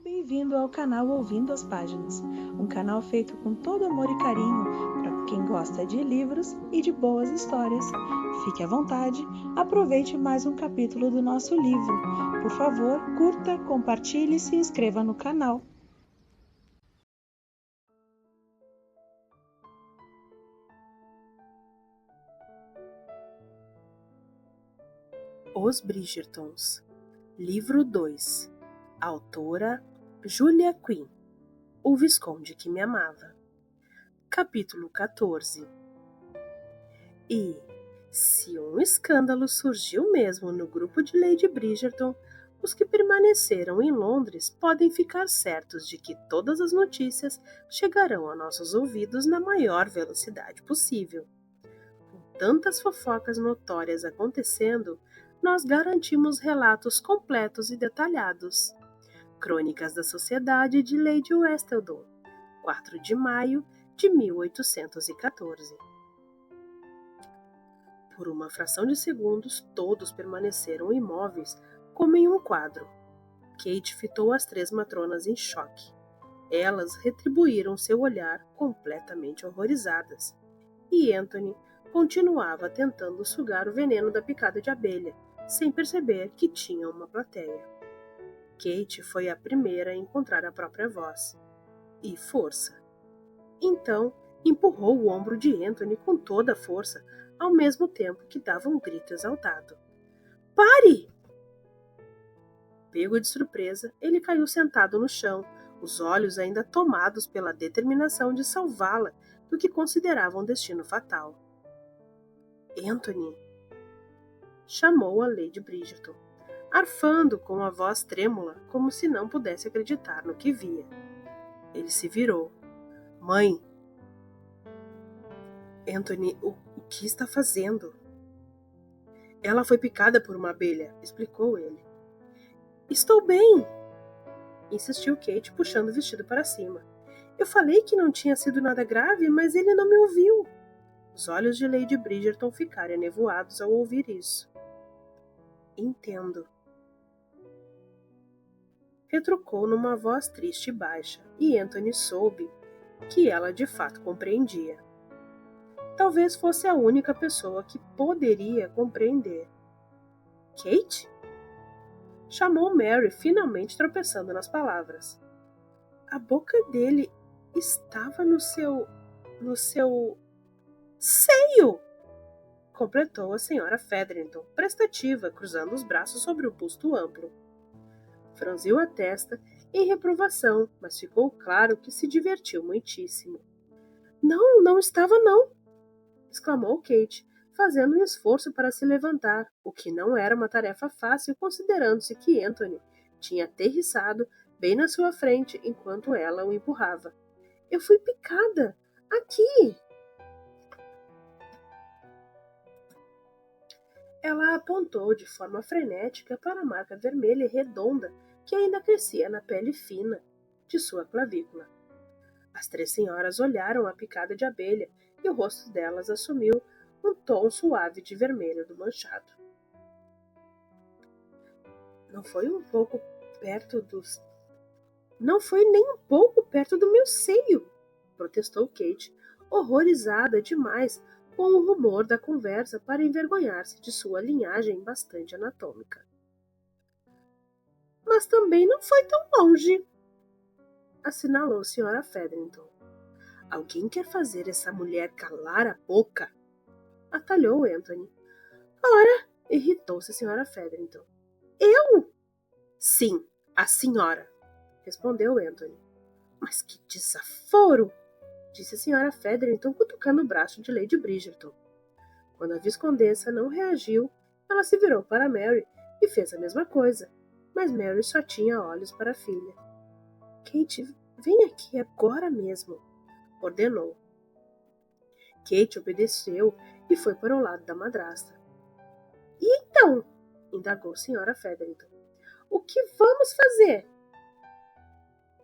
Bem-vindo ao canal Ouvindo as Páginas, um canal feito com todo amor e carinho para quem gosta de livros e de boas histórias. Fique à vontade, aproveite mais um capítulo do nosso livro. Por favor, curta, compartilhe e se inscreva no canal. Os Bridgertons, Livro 2. Autora Julia Quinn. O Visconde que me amava. Capítulo 14. E, se um escândalo surgiu mesmo no grupo de Lady Bridgerton, os que permaneceram em Londres podem ficar certos de que todas as notícias chegarão a nossos ouvidos na maior velocidade possível. Com tantas fofocas notórias acontecendo, nós garantimos relatos completos e detalhados. Crônicas da Sociedade de Lady Whistledown, 4 de maio de 1814. Por uma fração de segundos, todos permaneceram imóveis, como em um quadro. Kate fitou as 3 matronas em choque. Elas retribuíram seu olhar completamente horrorizadas. E Anthony continuava tentando sugar o veneno da picada de abelha, sem perceber que tinha uma plateia. Kate foi a primeira a encontrar a própria voz. E força. Então, empurrou o ombro de Anthony com toda a força, ao mesmo tempo que dava um grito exaltado. Pare! Pego de surpresa, ele caiu sentado no chão, os olhos ainda tomados pela determinação de salvá-la do que considerava um destino fatal. Anthony! Chamou a Lady Bridgerton, arfando com a voz trêmula, como se não pudesse acreditar no que via. Ele se virou. Mãe! Anthony, o que está fazendo? Ela foi picada por uma abelha, explicou ele. Estou bem! Insistiu Kate, puxando o vestido para cima. Eu falei que não tinha sido nada grave, mas ele não me ouviu. Os olhos de Lady Bridgerton ficaram enevoados ao ouvir isso. Entendo. Retrucou numa voz triste e baixa, e Anthony soube que ela de fato compreendia. Talvez fosse a única pessoa que poderia compreender. Kate? Chamou Mary, finalmente tropeçando nas palavras. A boca dele estava no seu seio! Completou a senhora Featherington, prestativa, cruzando os braços sobre o busto amplo. Franziu a testa em reprovação, mas ficou claro que se divertiu muitíssimo. Não, não estava não! Exclamou Kate, fazendo um esforço para se levantar, o que não era uma tarefa fácil, considerando-se que Anthony tinha aterrissado bem na sua frente enquanto ela o empurrava. Eu fui picada! Aqui! Ela apontou de forma frenética para a marca vermelha e redonda que ainda crescia na pele fina de sua clavícula. As 3 senhoras olharam a picada de abelha e o rosto delas assumiu um tom suave de vermelho do manchado. Não foi nem um pouco perto do meu seio, protestou Kate, horrorizada demais com o rumor da conversa para envergonhar-se de sua linhagem bastante anatômica. Mas também não foi tão longe, assinalou Sra. Featherington. Alguém quer fazer essa mulher calar a boca? Atalhou Anthony. Ora, irritou-se Sra. Featherington. Eu? Sim, a senhora, respondeu Anthony. Mas que desaforo! Disse a Sra. Featherington, cutucando o braço de Lady Bridgerton. Quando a viscondessa não reagiu, ela se virou para Mary e fez a mesma coisa, mas Mary só tinha olhos para a filha. Kate, vem aqui agora mesmo, ordenou. Kate obedeceu e foi para o lado da madrasta. E então? Indagou Sra. Featherington. O que vamos fazer?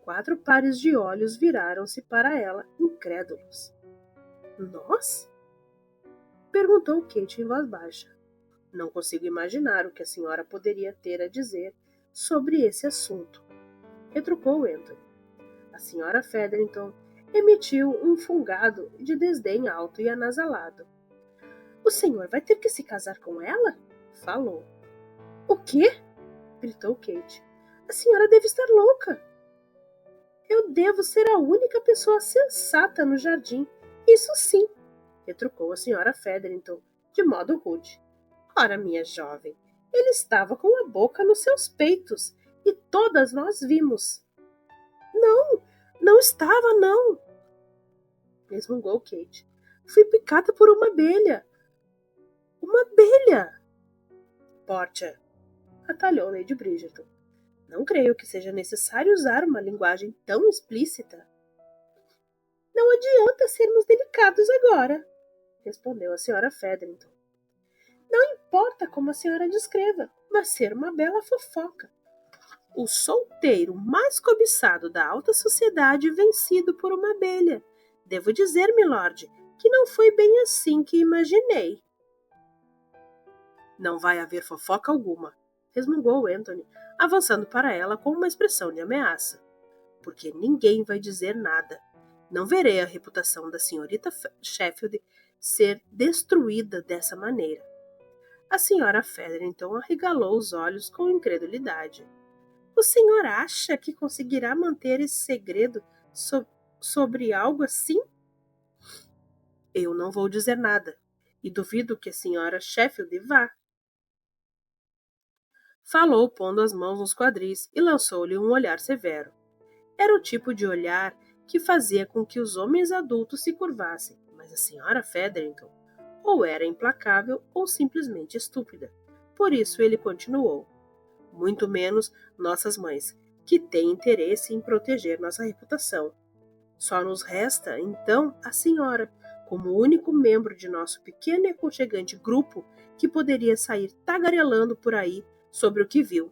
4 pares de olhos viraram-se para ela, incrédulos. Nós? Perguntou Kate em voz baixa. Não consigo imaginar o que a senhora poderia ter a dizer sobre esse assunto. retrucou Anthony. A senhora Featherington emitiu um fungado de desdém alto e anasalado. O senhor vai ter que se casar com ela? Falou. O quê? Gritou Kate. A senhora deve estar louca. Eu devo ser a única pessoa sensata no jardim. Isso sim, retrucou a senhora Featherington, de modo rude. Ora, minha jovem, ele estava com a boca nos seus peitos, e todas nós vimos. Não, não estava, não, resmungou Kate. Fui picada por uma abelha. Uma abelha! Portia, atalhou Lady Bridgerton. Não creio que seja necessário usar uma linguagem tão explícita. Não adianta sermos delicados agora, respondeu a senhora Featherington. Não importa como a senhora descreva, vai ser uma bela fofoca. O solteiro mais cobiçado da alta sociedade vencido por uma abelha. Devo dizer, milord, que não foi bem assim que imaginei. Não vai haver fofoca alguma, resmungou Anthony, avançando para ela com uma expressão de ameaça. Porque ninguém vai dizer nada. Não verei a reputação da senhorita Sheffield ser destruída dessa maneira. A senhora Featherington arregalou os olhos com incredulidade. O senhor acha que conseguirá manter esse segredo sobre algo assim? Eu não vou dizer nada, e duvido que a senhora Sheffield vá. Falou, pondo as mãos nos quadris, e lançou-lhe um olhar severo. Era o tipo de olhar que fazia com que os homens adultos se curvassem, mas a senhora Featherington ou era implacável ou simplesmente estúpida. Por isso ele continuou. Muito menos nossas mães, que têm interesse em proteger nossa reputação. Só nos resta, então, a senhora, como único membro de nosso pequeno e aconchegante grupo que poderia sair tagarelando por aí sobre o que viu.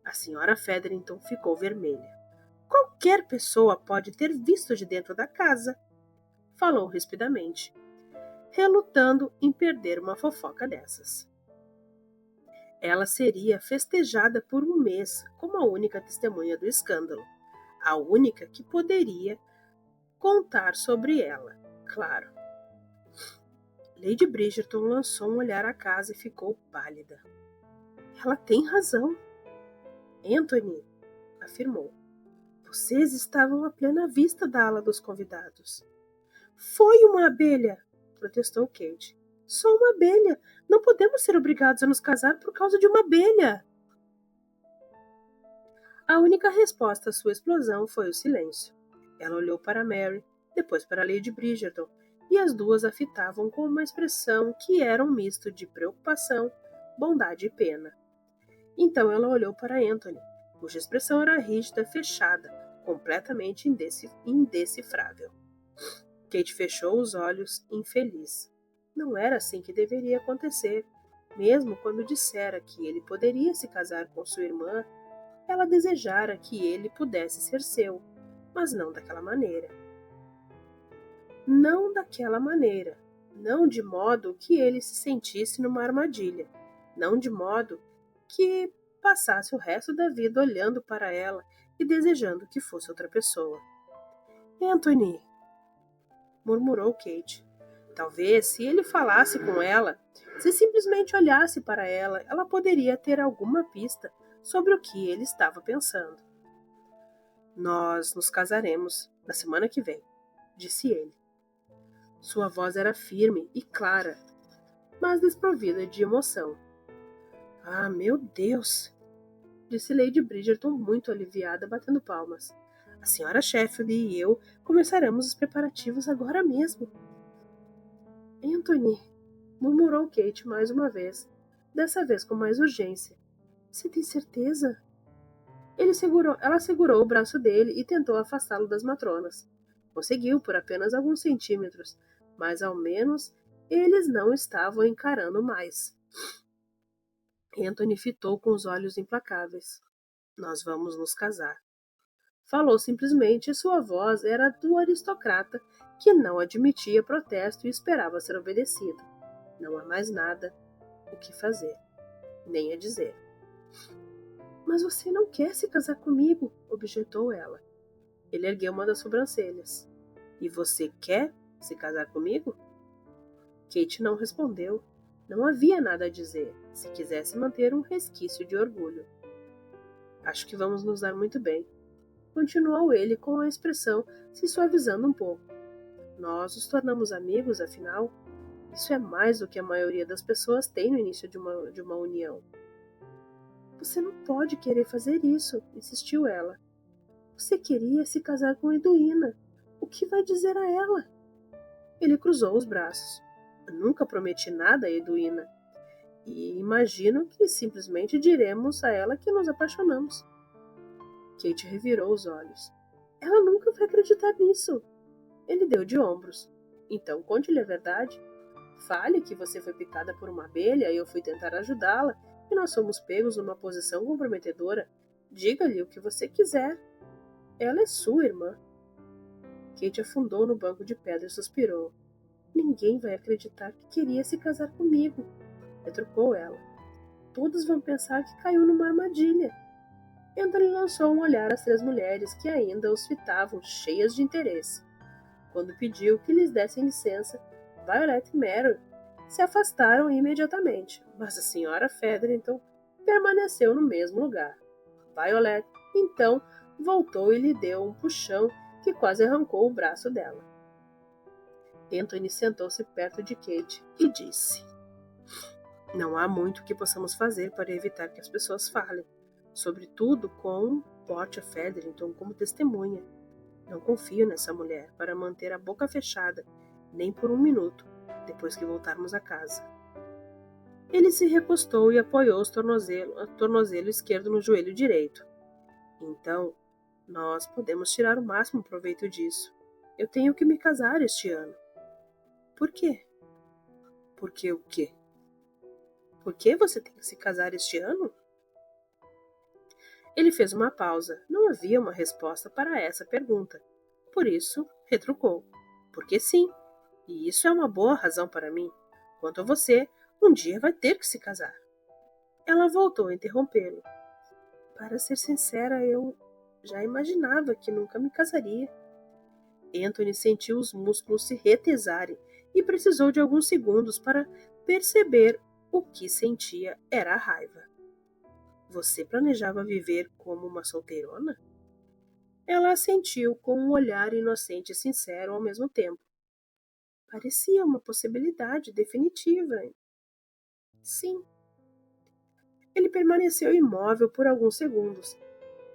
A senhora Featherington ficou vermelha. Qualquer pessoa pode ter visto de dentro da casa, falou rispidamente, relutando em perder uma fofoca dessas. Ela seria festejada por um mês como a única testemunha do escândalo, a única que poderia contar sobre ela, claro. Lady Bridgerton lançou um olhar à casa e ficou pálida. Ela tem razão, Anthony afirmou. Vocês estavam à plena vista da ala dos convidados. Foi uma abelha, protestou Kate. Só uma abelha. Não podemos ser obrigados a nos casar por causa de uma abelha. A única resposta à sua explosão foi o silêncio. Ela olhou para Mary, depois para Lady Bridgerton, e as duas a fitavam com uma expressão que era um misto de preocupação, bondade e pena. Então ela olhou para Anthony, cuja expressão era rígida, fechada, completamente indecifrável. Kate fechou os olhos, infeliz. Não era assim que deveria acontecer. Mesmo quando dissera que ele poderia se casar com sua irmã, ela desejara que ele pudesse ser seu, mas não daquela maneira. Não daquela maneira. Não de modo que ele se sentisse numa armadilha. Não de modo que passasse o resto da vida olhando para ela e desejando que fosse outra pessoa. Anthony, murmurou Kate. Talvez, se ele falasse com ela, se simplesmente olhasse para ela, ela poderia ter alguma pista sobre o que ele estava pensando. Nós nos casaremos na semana que vem, disse ele. Sua voz era firme e clara, mas desprovida de emoção. Ah, meu Deus! Disse Lady Bridgerton muito aliviada, batendo palmas. A senhora Sheffield e eu começaremos os preparativos agora mesmo. Anthony, murmurou Kate mais uma vez, dessa vez com mais urgência. Você tem certeza? Ela segurou o braço dele e tentou afastá-lo das matronas. Conseguiu por apenas alguns centímetros, mas ao menos eles não estavam encarando mais. Anthony fitou com os olhos implacáveis. Nós vamos nos casar. Falou simplesmente e sua voz era do aristocrata que não admitia protesto e esperava ser obedecido. Não há mais nada o que fazer, nem a dizer. Mas você não quer se casar comigo, objetou ela. Ele ergueu uma das sobrancelhas. E você quer se casar comigo? Kate não respondeu. Não havia nada a dizer, se quisesse manter um resquício de orgulho. Acho que vamos nos dar muito bem, continuou ele com a expressão se suavizando um pouco. Nós nos tornamos amigos, afinal. Isso é mais do que a maioria das pessoas tem no início de uma união. Você não pode querer fazer isso, insistiu ela. Você queria se casar com Eduína. O que vai dizer a ela? Ele cruzou os braços. Eu nunca prometi nada a Eduína. E imagino que simplesmente diremos a ela que nos apaixonamos. Kate revirou os olhos. Ela nunca vai acreditar nisso. Ele deu de ombros. Então conte-lhe a verdade. Fale que você foi picada por uma abelha e eu fui tentar ajudá-la e nós fomos pegos numa posição comprometedora. Diga-lhe o que você quiser. Ela é sua irmã. Kate afundou no banco de pedra e suspirou. Ninguém vai acreditar que queria se casar comigo, retrucou ela. Todos vão pensar que caiu numa armadilha. Anthony lançou um olhar às 3 mulheres que ainda os fitavam, cheias de interesse. Quando pediu que lhes dessem licença, Violet e Mary se afastaram imediatamente, mas a senhora Featherington permaneceu no mesmo lugar. Violet, então, voltou e lhe deu um puxão que quase arrancou o braço dela. Anthony sentou-se perto de Kate e disse: Não há muito que possamos fazer para evitar que as pessoas falem, sobretudo com Portia Featherington como testemunha. Não confio nessa mulher para manter a boca fechada, nem por um minuto, depois que voltarmos a casa. Ele se recostou e apoiou o tornozelo esquerdo no joelho direito. Então, nós podemos tirar o máximo proveito disso. Eu tenho que me casar este ano. Por quê? Por que o quê? Por que você tem que se casar este ano? Ele fez uma pausa. Não havia uma resposta para essa pergunta. Por isso, retrucou. Porque sim. E isso é uma boa razão para mim. Quanto a você, um dia vai ter que se casar. Ela voltou a interrompê-lo. Para ser sincera, eu já imaginava que nunca me casaria. Anthony sentiu os músculos se retesarem e precisou de alguns segundos para perceber o que sentia era a raiva. Você planejava viver como uma solteirona? Ela assentiu com um olhar inocente e sincero ao mesmo tempo. Parecia uma possibilidade definitiva. Sim. Ele permaneceu imóvel por alguns segundos,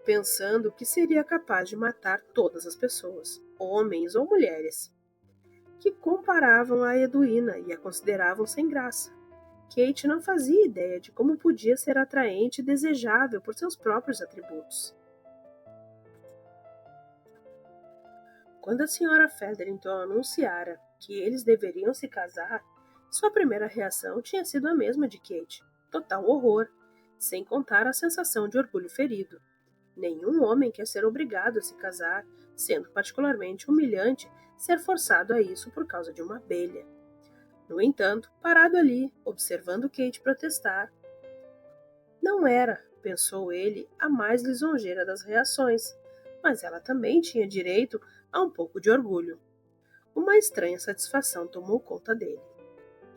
pensando que seria capaz de matar todas as pessoas, homens ou mulheres, que comparavam a Eduína e a consideravam sem graça. Kate não fazia ideia de como podia ser atraente e desejável por seus próprios atributos. Quando a senhora Featherington anunciara que eles deveriam se casar, sua primeira reação tinha sido a mesma de Kate, total horror, sem contar a sensação de orgulho ferido. Nenhum homem quer ser obrigado a se casar, sendo particularmente humilhante ser forçado a isso por causa de uma abelha. No entanto, parado ali, observando Kate protestar, não era, pensou ele, a mais lisonjeira das reações, mas ela também tinha direito a um pouco de orgulho. Uma estranha satisfação tomou conta dele.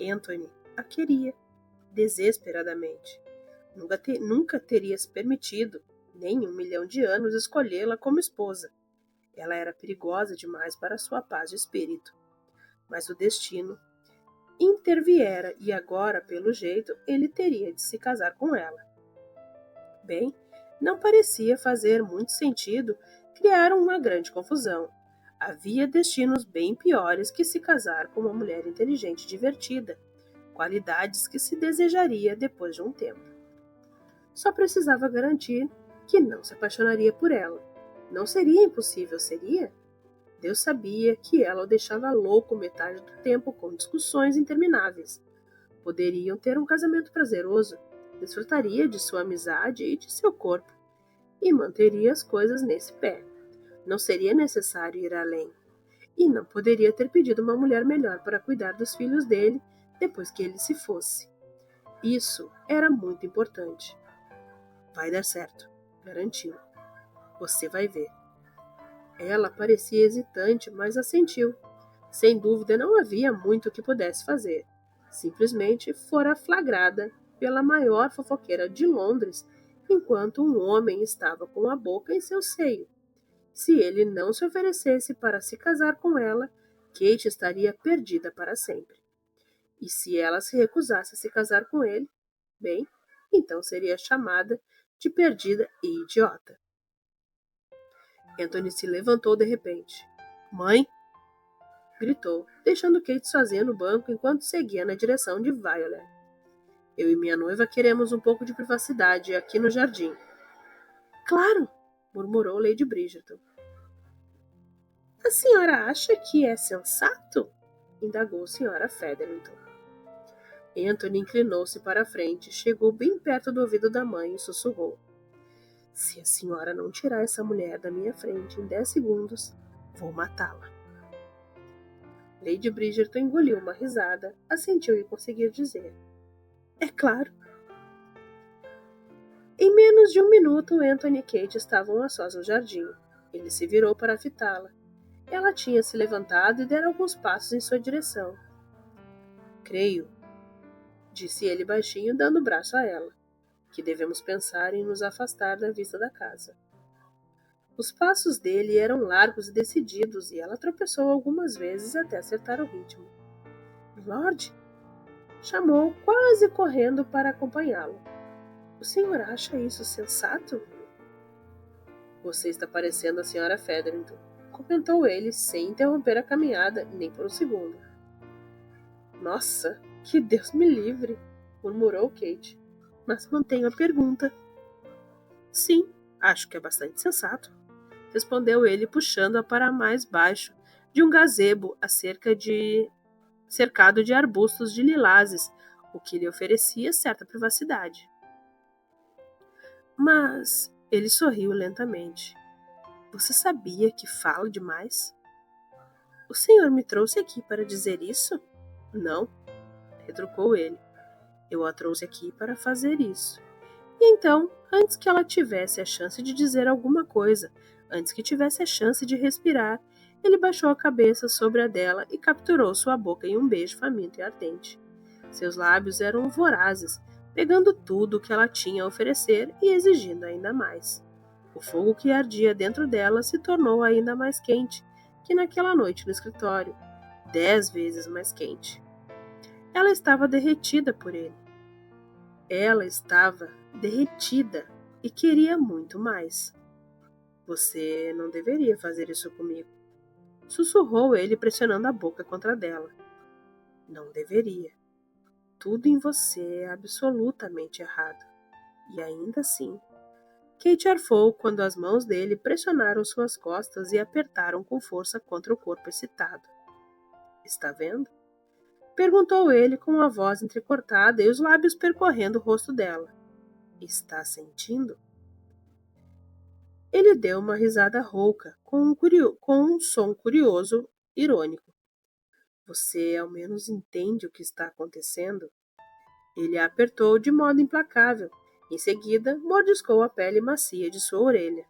Anthony a queria, desesperadamente. Nunca teria se permitido, nem em 1.000.000 de anos, escolhê-la como esposa. Ela era perigosa demais para sua paz de espírito. Mas o destino interviera e agora, pelo jeito, ele teria de se casar com ela. Bem, não parecia fazer muito sentido criar uma grande confusão. Havia destinos bem piores que se casar com uma mulher inteligente e divertida, qualidades que se desejaria depois de um tempo. Só precisava garantir que não se apaixonaria por ela. Não seria impossível, seria? Deus sabia que ela o deixava louco metade do tempo com discussões intermináveis. Poderiam ter um casamento prazeroso, desfrutaria de sua amizade e de seu corpo, e manteria as coisas nesse pé. Não seria necessário ir além. E não poderia ter pedido uma mulher melhor para cuidar dos filhos dele depois que ele se fosse. Isso era muito importante. Vai dar certo, garantiu. Você vai ver. Ela parecia hesitante, mas assentiu. Sem dúvida, não havia muito que pudesse fazer. Simplesmente fora flagrada pela maior fofoqueira de Londres, enquanto um homem estava com a boca em seu seio. Se ele não se oferecesse para se casar com ela, Kate estaria perdida para sempre. E se ela se recusasse a se casar com ele, bem, então seria chamada de perdida e idiota. Anthony se levantou de repente. Mãe? Gritou, deixando Kate sozinha no banco enquanto seguia na direção de Violet. Eu e minha noiva queremos um pouco de privacidade aqui no jardim. Claro, murmurou Lady Bridgerton. A senhora acha que é sensato? Indagou a senhora Featherington. Anthony inclinou-se para a frente, chegou bem perto do ouvido da mãe e sussurrou. Se a senhora não tirar essa mulher da minha frente em 10 segundos, vou matá-la. Lady Bridgerton engoliu uma risada, assentiu e conseguiu dizer. É claro. Em menos de um minuto, Anthony e Kate estavam a sós no jardim. Ele se virou para fitá-la. Ela tinha se levantado e dera alguns passos em sua direção. Creio, disse ele baixinho, dando o braço a ela, que devemos pensar em nos afastar da vista da casa. Os passos dele eram largos e decididos, e ela tropeçou algumas vezes até acertar o ritmo. Lord, chamou, quase correndo para acompanhá-lo. O senhor acha isso sensato? Você está parecendo a senhora Featherington, comentou ele, sem interromper a caminhada, nem por um segundo. Nossa, que Deus me livre, murmurou Kate. Mas mantenho a pergunta. Sim, acho que é bastante sensato, respondeu ele, puxando-a para mais baixo de um gazebo cercado de arbustos de lilazes, o que lhe oferecia certa privacidade. Mas ele sorriu lentamente. Você sabia que falo demais? O senhor me trouxe aqui para dizer isso? Não, retrucou ele. Eu a trouxe aqui para fazer isso. E então, antes que ela tivesse a chance de dizer alguma coisa, antes que tivesse a chance de respirar, ele baixou a cabeça sobre a dela e capturou sua boca em um beijo faminto e ardente. Seus lábios eram vorazes, pegando tudo o que ela tinha a oferecer e exigindo ainda mais. O fogo que ardia dentro dela se tornou ainda mais quente que naquela noite no escritório, 10 vezes mais quente. Ela estava derretida por ele. Ela estava derretida e queria muito mais. Você não deveria fazer isso comigo, sussurrou ele, pressionando a boca contra dela. Não deveria. Tudo em você é absolutamente errado. E ainda assim, Kate arfou quando as mãos dele pressionaram suas costas e apertaram com força contra o corpo excitado. Está vendo? Perguntou ele com a voz entrecortada e os lábios percorrendo o rosto dela. Está sentindo? Ele deu uma risada rouca, com um som curioso, irônico. Você ao menos entende o que está acontecendo? Ele a apertou de modo implacável. Em seguida, mordiscou a pele macia de sua orelha.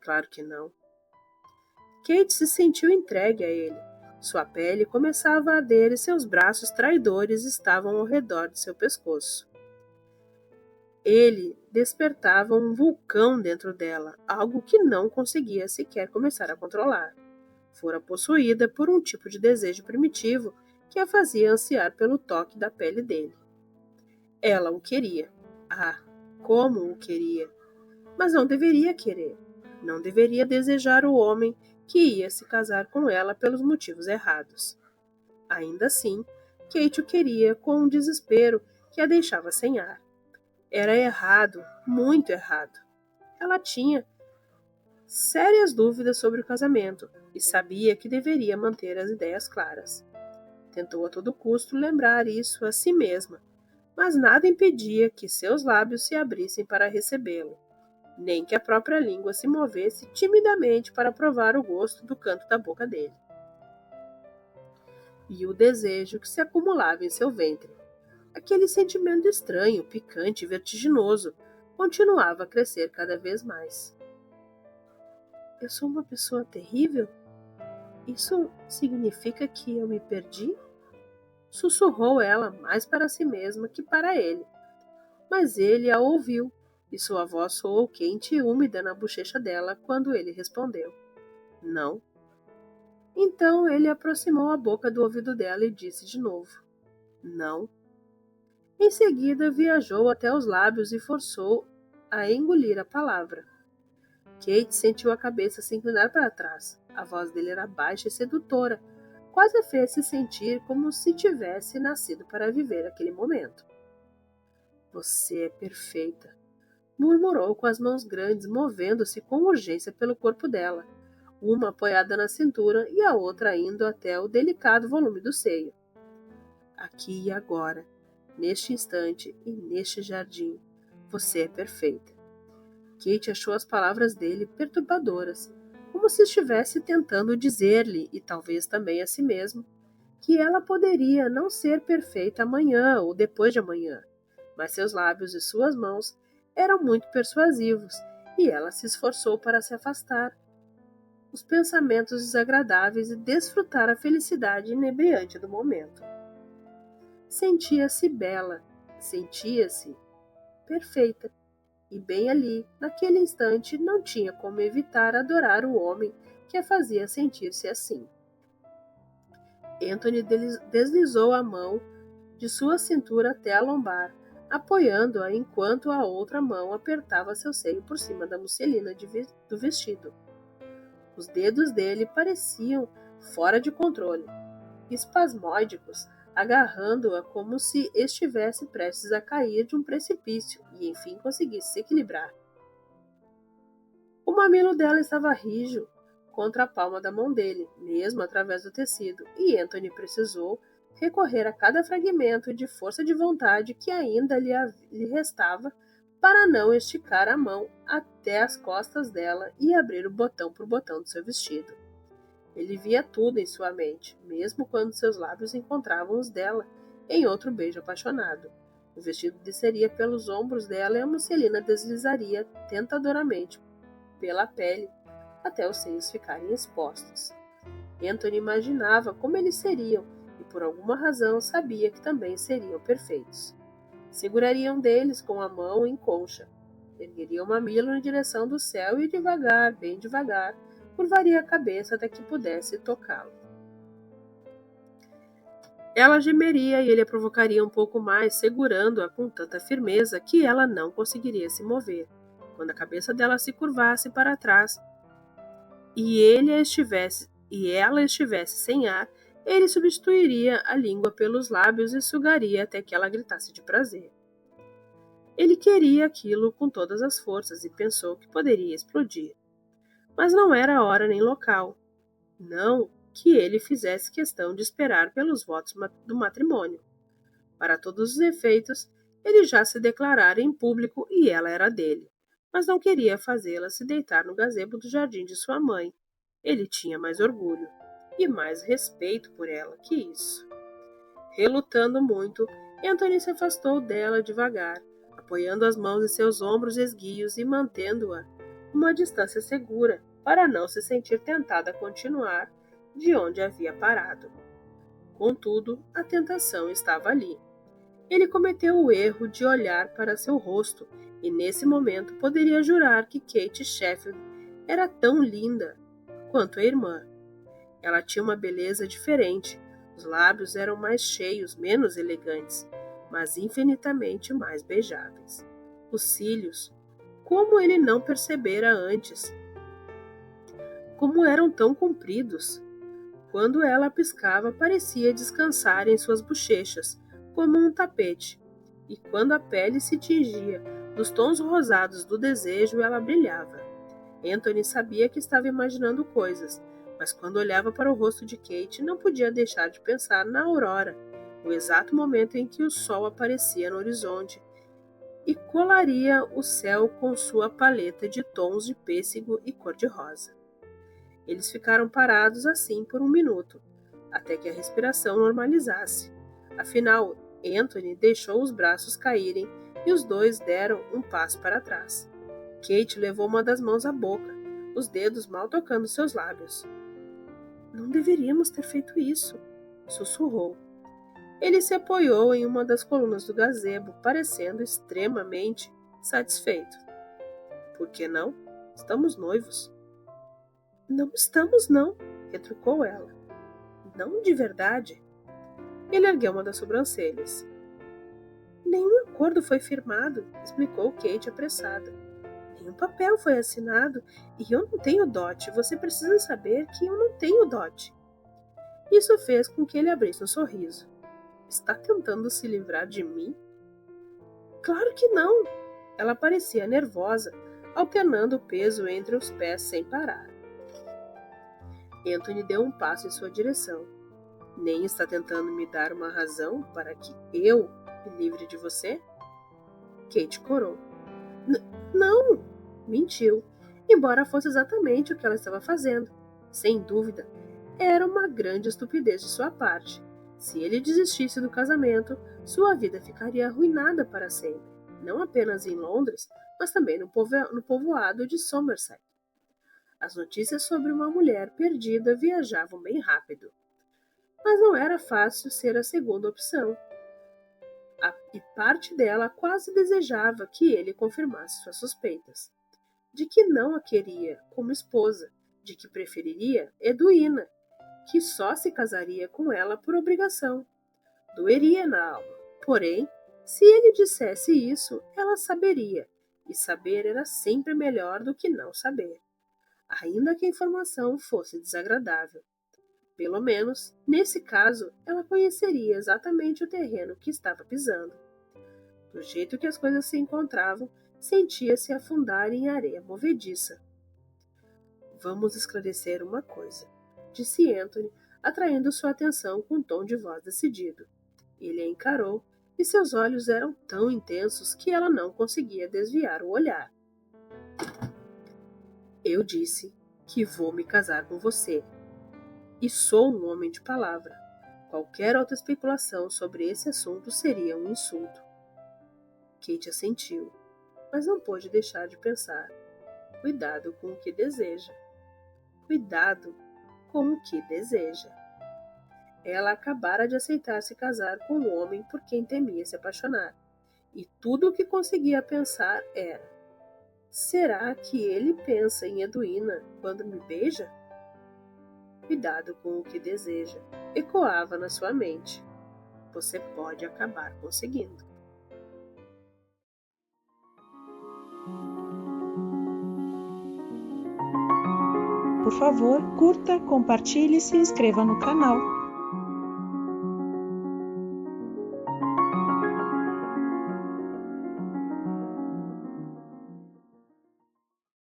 Claro que não. Kate se sentiu entregue a ele. Sua pele começava a arder e seus braços traidores estavam ao redor de seu pescoço. Ele despertava um vulcão dentro dela, algo que não conseguia sequer começar a controlar. Fora possuída por um tipo de desejo primitivo que a fazia ansiar pelo toque da pele dele. Ela o queria. Ah, como o queria! Mas não deveria querer. Não deveria desejar o homem que ia se casar com ela pelos motivos errados. Ainda assim, Kate o queria com um desespero que a deixava sem ar. Era errado, muito errado. Ela tinha sérias dúvidas sobre o casamento e sabia que deveria manter as ideias claras. Tentou a todo custo lembrar isso a si mesma, mas nada impedia que seus lábios se abrissem para recebê-lo, nem que a própria língua se movesse timidamente para provar o gosto do canto da boca dele. E o desejo que se acumulava em seu ventre, aquele sentimento estranho, picante e vertiginoso, continuava a crescer cada vez mais. Eu sou uma pessoa terrível? Isso significa que eu me perdi? Sussurrou ela mais para si mesma que para ele. Mas ele a ouviu, e sua voz soou quente e úmida na bochecha dela quando ele respondeu: Não. Então ele aproximou a boca do ouvido dela e disse de novo: Não. Em seguida viajou até os lábios e forçou a engolir a palavra. Kate sentiu a cabeça se inclinar para trás. A voz dele era baixa e sedutora, quase a fez-se sentir como se tivesse nascido para viver aquele momento. Você é perfeita, murmurou com as mãos grandes, movendo-se com urgência pelo corpo dela, uma apoiada na cintura e a outra indo até o delicado volume do seio. Aqui e agora, neste instante e neste jardim, você é perfeita. Kate achou as palavras dele perturbadoras, como se estivesse tentando dizer-lhe, e talvez também a si mesmo, que ela poderia não ser perfeita amanhã ou depois de amanhã, mas seus lábios e suas mãos eram muito persuasivos, e ela se esforçou para se afastar os pensamentos desagradáveis e desfrutar a felicidade inebriante do momento. Sentia-se bela, sentia-se perfeita, e bem ali, naquele instante, não tinha como evitar adorar o homem que a fazia sentir-se assim. Anthony deslizou a mão de sua cintura até a lombar, apoiando-a enquanto a outra mão apertava seu seio por cima da musselina do vestido. Os dedos dele pareciam fora de controle, espasmódicos, agarrando-a como se estivesse prestes a cair de um precipício e enfim conseguisse se equilibrar. O mamilo dela estava rijo contra a palma da mão dele, mesmo através do tecido, e Anthony precisou recorrer a cada fragmento de força de vontade que ainda lhe restava para não esticar a mão até as costas dela e abrir o botão por botão do seu vestido. Ele via tudo em sua mente, mesmo quando seus lábios encontravam os dela em outro beijo apaixonado. O vestido desceria pelos ombros dela e a musselina deslizaria tentadoramente pela pele até os seios ficarem expostos. Anthony imaginava como eles seriam e por alguma razão sabia que também seriam perfeitos. Seguraria um deles com a mão em concha. Ergueria o mamilo na direção do céu e devagar, bem devagar, curvaria a cabeça até que pudesse tocá-lo. Ela gemeria e ele a provocaria um pouco mais, segurando-a com tanta firmeza que ela não conseguiria se mover. Quando a cabeça dela se curvasse para trás e ela estivesse sem ar, ele substituiria a língua pelos lábios e sugaria até que ela gritasse de prazer. Ele queria aquilo com todas as forças e pensou que poderia explodir. Mas não era hora nem local. Não que ele fizesse questão de esperar pelos votos do matrimônio. Para todos os efeitos, ele já se declarara em público e ela era dele, mas não queria fazê-la se deitar no gazebo do jardim de sua mãe. Ele tinha mais orgulho e mais respeito por ela que isso. Relutando muito, Anthony se afastou dela devagar, apoiando as mãos em seus ombros esguios e mantendo-a uma distância segura, para não se sentir tentada a continuar de onde havia parado. Contudo, a tentação estava ali. Ele cometeu o erro de olhar para seu rosto, e nesse momento poderia jurar que Kate Sheffield era tão linda quanto a irmã. Ela tinha uma beleza diferente, os lábios eram mais cheios, menos elegantes, mas infinitamente mais beijáveis. Os cílios, como ele não percebera antes, como eram tão compridos. Quando ela piscava, parecia descansar em suas bochechas, como um tapete, e quando a pele se tingia dos tons rosados do desejo, ela brilhava. Anthony sabia que estava imaginando coisas, mas quando olhava para o rosto de Kate, não podia deixar de pensar na aurora, o exato momento em que o sol aparecia no horizonte e colaria o céu com sua paleta de tons de pêssego e cor-de-rosa. Eles ficaram parados assim por um minuto, até que a respiração normalizasse. Afinal, Anthony deixou os braços caírem e os dois deram um passo para trás. Kate levou uma das mãos à boca, os dedos mal tocando seus lábios. Não deveríamos ter feito isso, sussurrou. Ele se apoiou em uma das colunas do gazebo, parecendo extremamente satisfeito. Por que não? Estamos noivos. Não estamos, não, retrucou ela. Não de verdade. Ele ergueu uma das sobrancelhas. Nenhum acordo foi firmado, explicou Kate apressada. Nenhum papel foi assinado e eu não tenho dote. Você precisa saber que eu não tenho dote. Isso fez com que ele abrisse um sorriso. Está tentando se livrar de mim? Claro que não. Ela parecia nervosa, alternando o peso entre os pés sem parar. Anthony deu um passo em sua direção. Nem está tentando me dar uma razão para que eu me livre de você? Kate corou. Não! Mentiu, embora fosse exatamente o que ela estava fazendo. Sem dúvida, era uma grande estupidez de sua parte. Se ele desistisse do casamento, sua vida ficaria arruinada para sempre, não apenas em Londres, mas também no povoado de Somerset. As notícias sobre uma mulher perdida viajavam bem rápido. Mas não era fácil ser a segunda opção. E parte dela quase desejava que ele confirmasse suas suspeitas. De que não a queria como esposa, de que preferiria Edwina, que só se casaria com ela por obrigação. Doeria na alma. Porém, se ele dissesse isso, ela saberia, e saber era sempre melhor do que não saber, ainda que a informação fosse desagradável. Pelo menos, nesse caso, ela conheceria exatamente o terreno que estava pisando. Do jeito que as coisas se encontravam, sentia-se afundar em areia movediça. Vamos esclarecer uma coisa, disse Anthony, atraindo sua atenção com um tom de voz decidido. Ele a encarou, e seus olhos eram tão intensos que ela não conseguia desviar o olhar. Eu disse que vou me casar com você. E sou um homem de palavra. Qualquer outra especulação sobre esse assunto seria um insulto. Kate assentiu, mas não pôde deixar de pensar. Cuidado com o que deseja. Cuidado com o que deseja. Ela acabara de aceitar se casar com um homem por quem temia se apaixonar. E tudo o que conseguia pensar era: será que ele pensa em Edwina quando me beija? Cuidado com o que deseja, ecoava na sua mente. Você pode acabar conseguindo. Por favor, curta, compartilhe e se inscreva no canal.